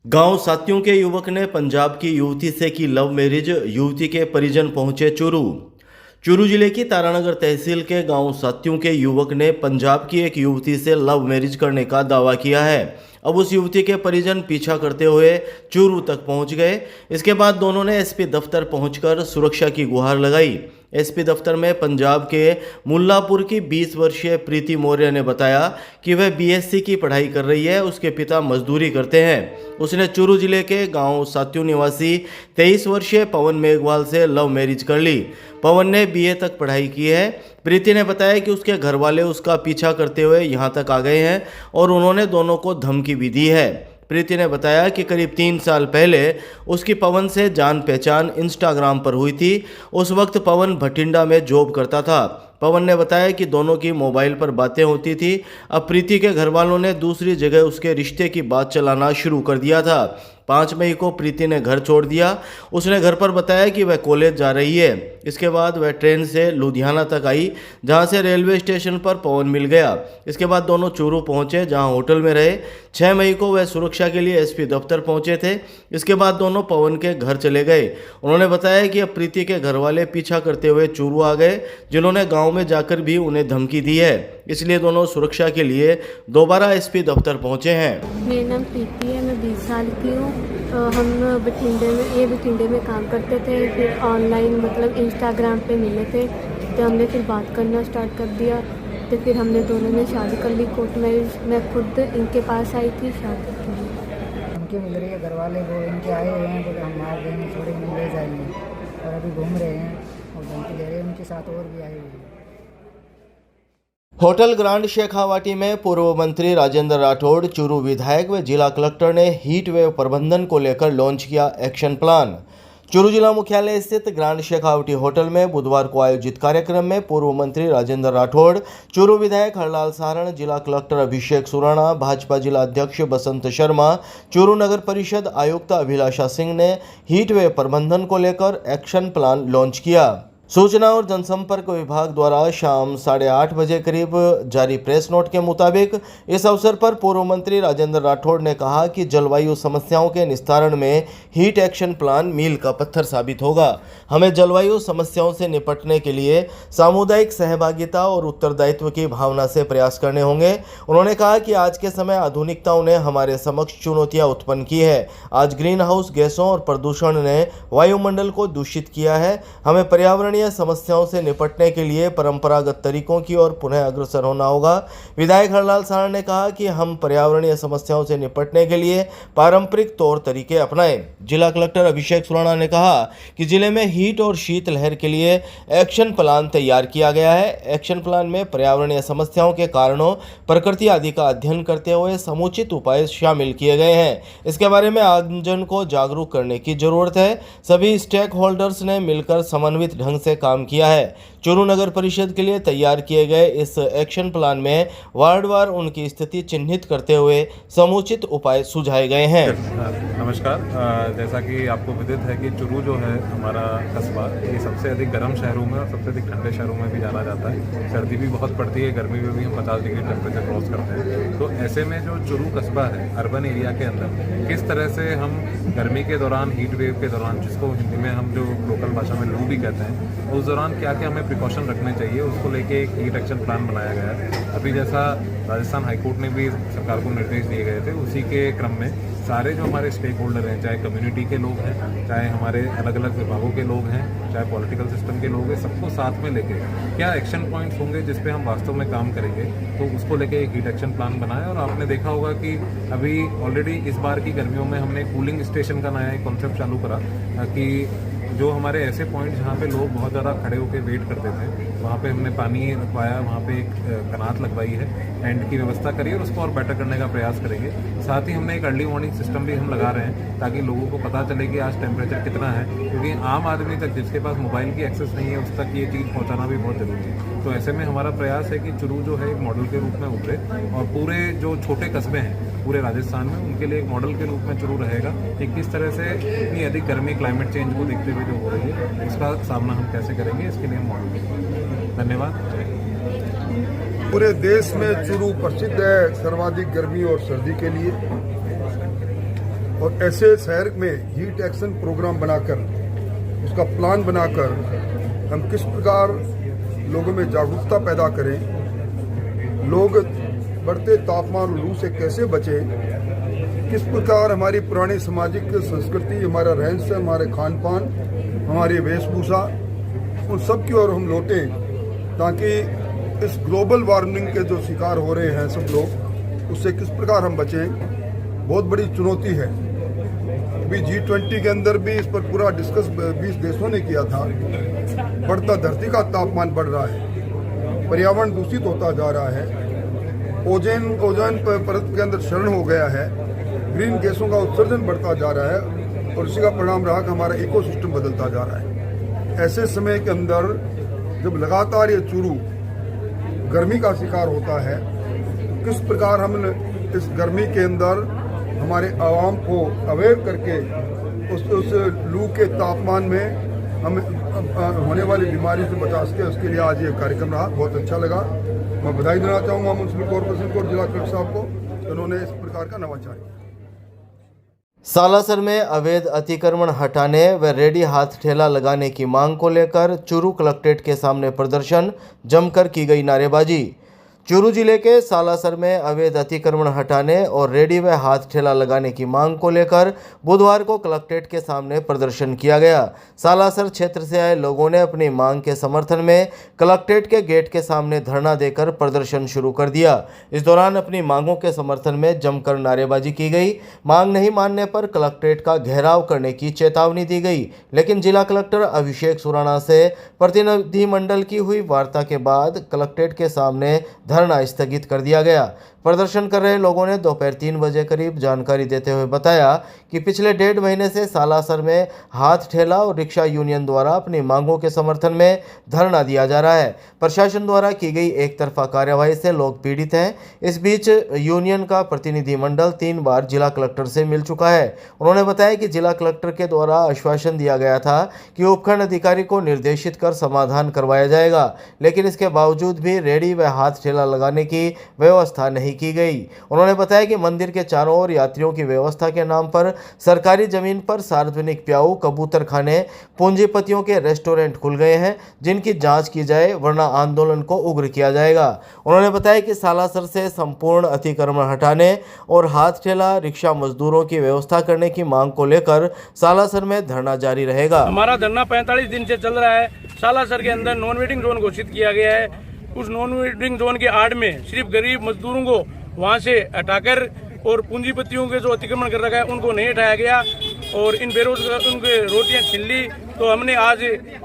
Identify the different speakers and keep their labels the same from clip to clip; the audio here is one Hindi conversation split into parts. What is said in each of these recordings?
Speaker 1: गांव सात्यों के युवक ने पंजाब की युवती से की लव मैरिज। युवती के परिजन पहुंचे चूरू। चूरू जिले की तारानगर तहसील के गांव सात्यों के युवक ने पंजाब की एक युवती से लव मैरिज करने का दावा किया है। अब उस युवती के परिजन पीछा करते हुए चूरू तक पहुंच गए। इसके बाद दोनों ने एसपी दफ्तर पहुंचकर सुरक्षा की गुहार लगाई। एसपी दफ्तर में पंजाब के मुल्लापुर की 20 वर्षीय प्रीति मौर्य ने बताया कि वह बीएससी की पढ़ाई कर रही है। उसके पिता मजदूरी करते हैं। उसने चूरू जिले के गांव सात्यू निवासी 23 वर्षीय पवन मेघवाल से लव मैरिज कर ली। पवन ने बीए तक पढ़ाई की है। प्रीति ने बताया कि उसके घर वाले उसका पीछा करते हुए यहां तक आ गए हैं और उन्होंने दोनों को धमकी भी दी है। प्रीति ने बताया कि करीब 3 साल पहले उसकी पवन से जान पहचान इंस्टाग्राम पर हुई थी। उस वक्त पवन भटिंडा में जॉब करता था। पवन ने बताया कि दोनों की मोबाइल पर बातें होती थी। अब प्रीति के घर वालों ने दूसरी जगह उसके रिश्ते की बात चलाना शुरू कर दिया था। 5 मई को प्रीति ने घर छोड़ दिया। उसने घर पर बताया कि वह कॉलेज जा रही है। इसके बाद वह ट्रेन से लुधियाना तक आई, जहां से रेलवे स्टेशन पर पवन मिल गया। इसके बाद दोनों चूरू पहुंचे, जहां होटल में रहे। 6 मई को वह सुरक्षा के लिए एसपी दफ्तर पहुंचे थे। इसके बाद दोनों पवन के घर चले गए। उन्होंने बताया कि अब प्रीति के घर वाले पीछा करते हुए चूरू आ गए, जिन्होंने गाँव में जाकर भी उन्हें धमकी दी है। इसलिए दोनों सुरक्षा के लिए दोबारा एसपी दफ्तर पहुंचे हैं।
Speaker 2: मेरा नाम प्रीति है, मैं 20 साल की हूँ। हम बठिंडे में काम करते थे। फिर ऑनलाइन मतलब इंस्टाग्राम पे मिले थे, तो हमने फिर बात करना स्टार्ट कर दिया। तो फिर हमने दोनों ने शादी कर ली, कोर्ट मैरिज। मैं खुद इनके पास आई थी शादी के लिए।
Speaker 3: उनकी मिल रही है, घर वाले वो इनके आए हुए हैं, तो हम मार देंगे, छोड़ेंगे, ले जाएंगे। और अभी घूम रहे हैं और धमकी दे रहे हैं। उनके साथ और भी आए हुए हैं।
Speaker 1: होटल ग्रांड शेखावाटी में पूर्व मंत्री राजेंद्र राठौड़, चूरू विधायक व जिला कलेक्टर ने हीट वेव प्रबंधन को लेकर लॉन्च किया एक्शन प्लान। चूरू जिला मुख्यालय स्थित ग्रांड शेखावटी होटल में बुधवार को आयोजित कार्यक्रम में पूर्व मंत्री राजेंद्र राठौड़, चूरू विधायक हरलाल सारण, जिला कलेक्टर अभिषेक सुराणा, भाजपा जिला अध्यक्ष बसंत शर्मा, चूरू नगर परिषद आयुक्त अभिलाषा सिंह ने हीट वेव प्रबंधन को लेकर एक्शन प्लान लॉन्च किया। सूचना और जनसंपर्क विभाग द्वारा शाम 8:30 बजे करीब जारी प्रेस नोट के मुताबिक इस अवसर पर पूर्व मंत्री राजेंद्र राठौड़ ने कहा कि जलवायु समस्याओं के निस्तारण में हीट एक्शन प्लान मील का पत्थर साबित होगा। हमें जलवायु समस्याओं से निपटने के लिए सामुदायिक सहभागिता और उत्तरदायित्व की भावना से प्रयास करने होंगे। उन्होंने कहा कि आज के समय आधुनिकताओं ने हमारे समक्ष चुनौतियां उत्पन्न की है। आज ग्रीन हाउस गैसों और प्रदूषण ने वायुमंडल को दूषित किया है। हमें पर्यावरणीय समस्याओं से निपटने के लिए परंपरागत तरीकों की ओर पुनः अग्रसर होना होगा। विधायक हरलाल सारण ने कहा कि हम पर्यावरणीय समस्याओं से निपटने के लिए पारंपरिक तौर तरीके अपनाएं। जिला कलेक्टर अभिषेक सुराणा ने कहा कि जिले में हीट और शीत लहर के लिए एक्शन प्लान तैयार किया गया है। एक्शन प्लान में पर्यावरणीय समस्याओं के कारणों, प्रकृति आदि का अध्ययन करते हुए समुचित उपाय शामिल किए गए हैं। इसके बारे में आमजन को जागरूक करने की जरूरत है। सभी स्टेक होल्डर्स ने मिलकर समन्वित ढंग से काम किया है। चूरू नगर परिषद के लिए तैयार किए गए इस एक्शन प्लान में वार्डवार उनकी स्थिति चिन्हित करते हुए समुचित उपाय सुझाए गए हैं।
Speaker 4: नमस्कार। जैसा कि आपको विदित है कि चूरू जो है हमारा कस्बा, ये सबसे अधिक गर्म शहरों में और सबसे अधिक ठंडे शहरों में भी जाना जाता है। सर्दी भी बहुत पड़ती है, गर्मी में भी हम 50 डिग्री टेम्परेचर क्रॉस करते हैं। तो ऐसे में जो चूरू कस्बा है अर्बन एरिया के अंदर, किस तरह से हम गर्मी के दौरान, हीट वेव के दौरान, जिसको हिंदी में हम जो लोकल भाषा में लू भी कहते हैं, उस दौरान क्या क्या हमें प्रिकॉशन रखने चाहिए, उसको लेके एक हीट एक्शन प्लान बनाया गया है। अभी जैसा राजस्थान हाईकोर्ट ने भी सरकार को निर्देश दिए गए थे, उसी के क्रम में सारे जो हमारे स्टेक होल्डर हैं, चाहे कम्युनिटी के लोग हैं, चाहे हमारे अलग अलग विभागों के लोग हैं, चाहे पॉलिटिकल सिस्टम के लोग हैं, सबको साथ में लेके क्या एक्शन पॉइंट्स होंगे जिस पे हम वास्तव में काम करेंगे, तो उसको लेके एक हीट एक्शन प्लान बनाया। और आपने देखा होगा कि अभी ऑलरेडी इस बार की गर्मियों में हमने कूलिंग स्टेशन का नया एक कॉन्सेप्ट चालू करा कि जो हमारे ऐसे पॉइंट जहाँ पे लोग बहुत ज़्यादा खड़े होकर वेट करते थे, वहाँ पे हमने पानी रखवाया, वहाँ पे एक कनात लगवाई है, टेंट की व्यवस्था करी और उसको और बेटर करने का प्रयास करेंगे। साथ ही हमने एक अर्ली वार्निंग सिस्टम भी हम लगा रहे हैं ताकि लोगों को पता चले कि आज टेम्परेचर कितना है, क्योंकि आम आदमी तक, जिसके पास मोबाइल की एक्सेस नहीं है, उस तक ये चीज़ पहुँचाना भी बहुत ज़रूरी है। तो ऐसे में हमारा प्रयास है कि चूरू जो है एक मॉडल के रूप में उभरे और पूरे जो छोटे कस्बे हैं पूरे राजस्थान में, उनके लिए एक मॉडल के रूप में चूरू रहेगा कि किस तरह से इतनी अधिक गर्मी, क्लाइमेट चेंज को देखते हुए जो हो रही है, उसका सामना हम कैसे करेंगे, इसके लिए हम मॉडल। धन्यवाद।
Speaker 5: पूरे देश में चूरू प्रसिद्ध है सर्वाधिक गर्मी और सर्दी के लिए। और ऐसे शहर में हीट एक्शन प्रोग्राम बनाकर उसका प्लान बनाकर हम किस प्रकार लोगों में जागरूकता पैदा करें, लोग बढ़ते तापमान और लू से कैसे बचें, किस प्रकार हमारी पुरानी सामाजिक संस्कृति, हमारा रहन सहन, हमारे खान पान, हमारी वेशभूषा, उन सब की ओर हम लौटें ताकि इस ग्लोबल वार्मिंग के जो शिकार हो रहे हैं सब लोग, उससे किस प्रकार हम बचें। बहुत बड़ी चुनौती है। अभी G20 के अंदर भी इस पर पूरा डिस्कस 20 देशों ने किया था। बढ़ता धरती का तापमान बढ़ रहा है, पर्यावरण दूषित होता जा रहा है, ओजोन परत के अंदर क्षरण हो गया है, ग्रीन गैसों का उत्सर्जन बढ़ता जा रहा है और इसी का परिणाम रहा कि हमारा इकोसिस्टम बदलता जा रहा है। ऐसे समय के अंदर जब लगातार ये चूरू गर्मी का शिकार होता है, किस प्रकार हम इस गर्मी के अंदर हमारे आवाम को अवेयर करके उस लू के तापमान में हम होने वाली बीमारी से बचा सके, उसके लिए आज ये कार्यक्रम रहा। बहुत अच्छा लगा। मैं बधाई देना चाहूँगा म्यूनसिपल कॉर्पोरेशन को और जिला कलेक्टर साहब को, उन्होंने इस प्रकार का नवाचार किया।
Speaker 1: सालासर में अवैध अतिक्रमण हटाने व रेडी हाथ ठेला लगाने की मांग को लेकर चूरू कलेक्ट्रेट के सामने प्रदर्शन, जमकर की गई नारेबाजी। चूरू जिले के सालासर में अवैध अतिक्रमण हटाने और रेडी व हाथ ठेला लगाने की मांग को लेकर बुधवार को कलेक्ट्रेट के सामने प्रदर्शन किया गया। सालासर क्षेत्र से आए लोगों ने अपनी मांग के समर्थन में कलेक्ट्रेट के गेट के सामने धरना देकर प्रदर्शन शुरू कर दिया। इस दौरान अपनी मांगों के समर्थन में जमकर नारेबाजी की गई। मांग नहीं मानने पर कलेक्ट्रेट का घेराव करने की चेतावनी दी गई, लेकिन जिला कलेक्टर अभिषेक सुराणा से प्रतिनिधिमंडल की हुई वार्ता के बाद कलेक्ट्रेट के सामने धरना स्थगित कर दिया गया। प्रदर्शन कर रहे लोगों ने दोपहर 3 बजे करीब जानकारी देते हुए बताया कि पिछले 1.5 महीने से सालासर में हाथ ठेला और रिक्शा यूनियन द्वारा अपनी मांगों के समर्थन में धरना दिया जा रहा है। प्रशासन द्वारा की गई एक तरफा कार्यवाही से लोग पीड़ित हैं। इस बीच यूनियन का प्रतिनिधिमंडल 3 बार जिला कलेक्टर से मिल चुका है। उन्होंने बताया कि जिला कलेक्टर के द्वारा आश्वासन दिया गया था कि उपखंड अधिकारी को निर्देशित कर समाधान करवाया जाएगा, लेकिन इसके बावजूद भी रेडी व हाथ ठेला लगाने की व्यवस्था नहीं की गई। उन्होंने बताया कि मंदिर के चारों ओर यात्रियों की व्यवस्था के नाम पर सरकारी जमीन पर सार्वजनिक प्याऊ, कबूतर खाने, पूंजीपतियों के रेस्टोरेंट खुल गए हैं, जिनकी जांच की जाए, वरना आंदोलन को उग्र किया जाएगा। उन्होंने बताया कि सालासर से संपूर्ण अतिक्रमण हटाने और हाथ ठेला रिक्शा मजदूरों की व्यवस्था करने की मांग को लेकर सालासर में धरना जारी रहेगा।
Speaker 6: हमारा धरना 45 दिन से चल रहा है। सालासर के अंदर नॉन वेटिंग जोन घोषित किया गया है। उस नॉन वेटिंग जोन के आड़ में सिर्फ गरीब मजदूरों को वहां से हटाकर और पूंजीपतियों के जो अतिक्रमण कर रखा है उनको नहीं हटाया गया और इन बेरोजगार उनके रोटियां छीन ली। तो हमने आज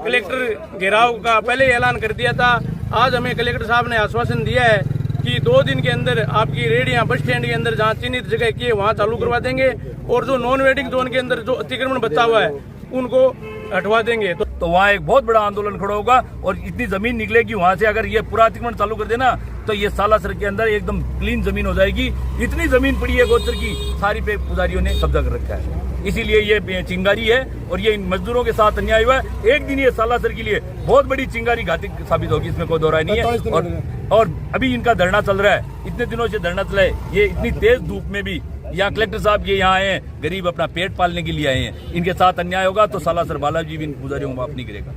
Speaker 6: कलेक्टर घेराव का पहले ही ऐलान कर दिया था। आज हमें कलेक्टर साहब ने आश्वासन दिया है कि 2 दिन के अंदर आपकी रेडियां बस स्टैंड के अंदर जहाँ चिन्हित जगह की है वहाँ चालू करवा देंगे और जो नॉन वेटिंग जोन के अंदर जो अतिक्रमण बचा हुआ है उनको हटवा देंगे।
Speaker 7: तो वहाँ एक बहुत बड़ा आंदोलन खड़ा होगा और इतनी जमीन निकलेगी वहाँ से। अगर ये पूरा अतिक्रमण चालू कर देना तो ये सालासर के अंदर एकदम क्लीन जमीन हो जाएगी। इतनी जमीन पड़ी है गोचर की, सारी पे पुजारियों ने कब्जा कर रखा है। इसीलिए ये चिंगारी है और ये इन मजदूरों के साथ अन्याय हुआ है। एक दिन ये सालासर के लिए बहुत बड़ी चिंगारी घातक साबित होगी, इसमें कोई दो राय नहीं है। और अभी इनका धरना चल रहा है, इतने दिनों से धरना चला है। ये इतनी तेज धूप में भी यहाँ कलेक्टर साहब ये यहाँ आए हैं, गरीब अपना पेट पालने के लिए आए हैं। इनके साथ अन्याय होगा तो सालासर बालाजी भी इन पुजारियों को माफ नहीं करेगा।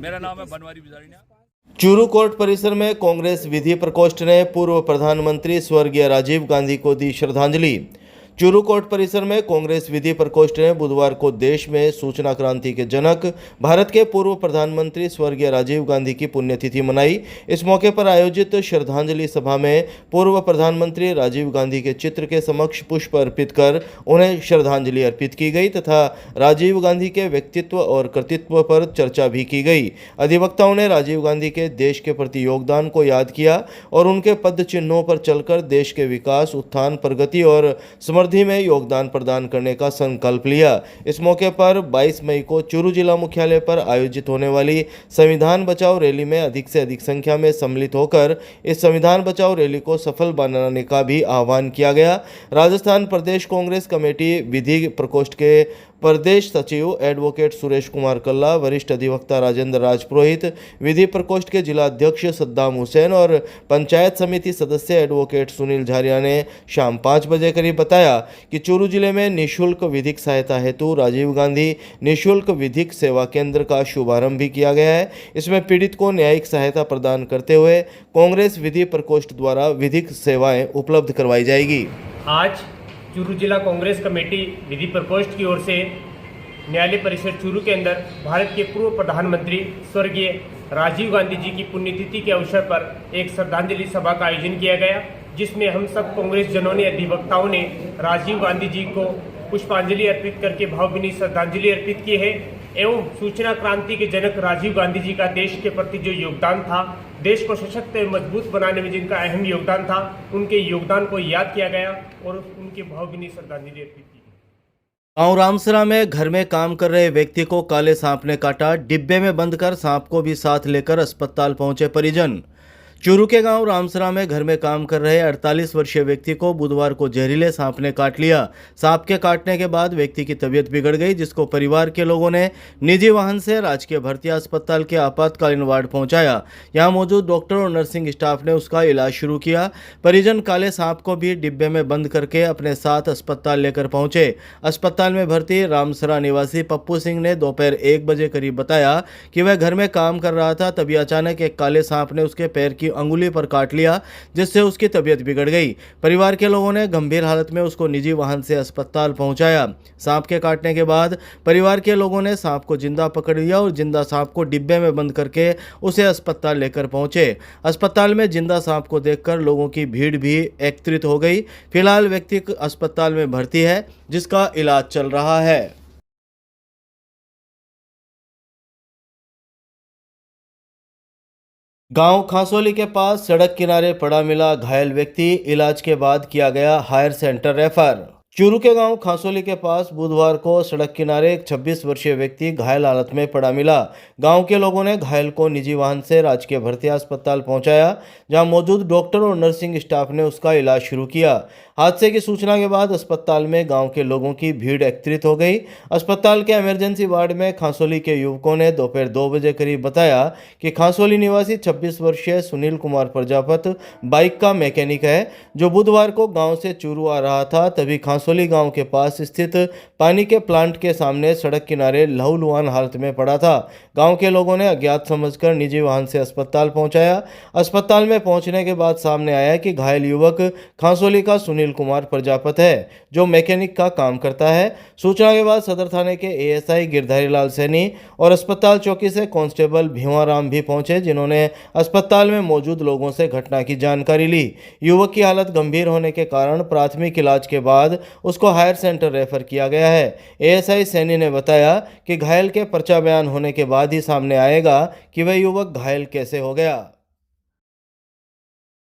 Speaker 7: मेरा नाम है बनवारी बिजारिया।
Speaker 1: चूरू कोर्ट परिसर में कांग्रेस विधि प्रकोष्ठ ने पूर्व प्रधानमंत्री स्वर्गीय राजीव गांधी को दी श्रद्धांजलि। चूरू कोर्ट परिसर में कांग्रेस विधि प्रकोष्ठ ने बुधवार को देश में सूचना क्रांति के जनक भारत के पूर्व प्रधानमंत्री स्वर्गीय राजीव गांधी की पुण्यतिथि मनाई। इस मौके पर आयोजित श्रद्धांजलि सभा में पूर्व प्रधानमंत्री राजीव गांधी के चित्र के समक्ष पुष्प अर्पित कर उन्हें श्रद्धांजलि अर्पित की गई तथा राजीव गांधी के व्यक्तित्व और कृतित्व पर चर्चा भी की गई। अधिवक्ताओं ने राजीव गांधी के देश के प्रति योगदान को याद किया और उनके पद चिन्हों पर चलकर देश के विकास, उत्थान, प्रगति और समृद्धि में योगदान प्रदान करने का संकल्प लिया। इस मौके पर 22 मई को चूरू जिला मुख्यालय पर आयोजित होने वाली संविधान बचाओ रैली में अधिक से अधिक संख्या में सम्मिलित होकर इस संविधान बचाओ रैली को सफल बनाने का भी आह्वान किया गया। राजस्थान प्रदेश कांग्रेस कमेटी विधि प्रकोष्ठ के प्रदेश सचिव एडवोकेट सुरेश कुमार कल्ला, वरिष्ठ अधिवक्ता राजेंद्र राजपुरोहित, विधि प्रकोष्ठ के जिला अध्यक्ष सद्दाम हुसैन और पंचायत समिति सदस्य एडवोकेट सुनील झारिया ने शाम 5 बजे करीब बताया कि चूरू जिले में निःशुल्क विधिक सहायता हेतु राजीव गांधी निःशुल्क विधिक सेवा केंद्र का शुभारंभ भी किया गया है। इसमें पीड़ित को न्यायिक सहायता प्रदान करते हुए कांग्रेस विधि प्रकोष्ठ द्वारा विधिक सेवाएं उपलब्ध करवाई जाएगी।
Speaker 8: आज चूरू जिला कांग्रेस कमेटी विधि प्रकोष्ठ की ओर से न्यायालय परिसर चूरू के अंदर भारत के पूर्व प्रधानमंत्री स्वर्गीय राजीव गांधी जी की पुण्यतिथि के अवसर पर एक श्रद्धांजलि सभा का आयोजन किया गया, जिसमें हम सब कांग्रेस जनों ने, अधिवक्ताओं ने राजीव गांधी जी को पुष्पांजलि अर्पित करके भावभीनी श्रद्धांजलि अर्पित की है एवं सूचना क्रांति के जनक राजीव गांधी जी का देश के प्रति जो योगदान था, देश को सशक्त एवं मजबूत बनाने में जिनका अहम योगदान था, उनके योगदान को याद किया गया और उनके भावभीनी श्रद्धांजलि अर्पित की।
Speaker 1: गांव रामसरा में घर में काम कर रहे व्यक्ति को काले सांप ने काटा। डिब्बे में बंद कर सांप को भी साथ लेकर अस्पताल पहुंचे परिजन। चूरू के गांव रामसरा में घर में काम कर रहे 48 वर्षीय व्यक्ति को बुधवार को जहरीले सांप ने काट लिया। सांप के काटने के बाद व्यक्ति की तबीयत बिगड़ गई, जिसको परिवार के लोगों ने निजी वाहन से राजकीय भर्ती अस्पताल के आपातकालीन वार्ड पहुंचाया। यहां मौजूद डॉक्टर और नर्सिंग स्टाफ ने उसका इलाज शुरू किया। परिजन काले सांप को भी डिब्बे में बंद करके अपने साथ अस्पताल लेकर पहुंचे। अस्पताल में भर्ती रामसरा निवासी पप्पू सिंह ने दोपहर 1 बजे करीब बताया कि वह घर में काम कर रहा था, तभी अचानक एक काले सांप ने उसके पैर की अंगुली पर काट लिया, जिससे उसकी तबीयत बिगड़ गई। परिवार के लोगों ने गंभीर हालत में उसको निजी वाहन से अस्पताल पहुंचाया। सांप के काटने के बाद परिवार के लोगों ने सांप को जिंदा पकड़ लिया और जिंदा सांप को डिब्बे में बंद करके उसे अस्पताल लेकर पहुंचे। अस्पताल में जिंदा सांप को देखकर लोगों की भीड़ भी एकत्रित हो गई। फिलहाल व्यक्ति अस्पताल में भर्ती है, जिसका इलाज चल रहा है। गांव खांसोली के पास सड़क किनारे पड़ा मिला घायल व्यक्ति, इलाज के बाद किया गया हायर सेंटर रेफर। चूरू के गांव खांसोली के पास बुधवार को सड़क किनारे एक 26 वर्षीय व्यक्ति घायल हालत में पड़ा मिला। गांव के लोगों ने घायल को निजी वाहन से राजकीय भर्ती अस्पताल पहुंचाया, जहां मौजूद डॉक्टर और नर्सिंग स्टाफ ने उसका इलाज शुरू किया। हादसे की सूचना के बाद अस्पताल में गांव के लोगों की भीड़ एकत्रित हो गई। अस्पताल के इमरजेंसी वार्ड में खांसोली के युवकों ने दोपहर 2 बजे करीब बताया कि खांसोली निवासी 26 वर्षीय सुनील कुमार प्रजापत बाइक का मैकेनिक है, जो बुधवार को गांव से चूरू आ रहा था। तभी खांसोली गांव के पास स्थित पानी के प्लांट के सामने सड़क किनारे लहूलुहान हालत में पड़ा था। गांव के लोगों ने अज्ञात समझकर निजी वाहन से अस्पताल पहुंचाया। अस्पताल में पहुंचने के बाद सामने आया कि घायल युवक खांसोली का सुनील कुमार प्रजापत है, जो मैकेनिक का काम करता है। सूचना के बाद सदर थाने के एएसआई गिरधारी लाल सैनी और अस्पताल चौकी से कांस्टेबल भीमाराम भी पहुंचे, जिन्होंने अस्पताल में मौजूद लोगों से घटना की जानकारी ली। युवक की हालत गंभीर होने के कारण प्राथमिक इलाज के बाद उसको हायर सेंटर रेफर किया गया है। एएसआई सैनी ने बताया कि घायल के पर्चा बयान होने के बाद ही सामने आएगा कि वह युवक घायल कैसे हो गया।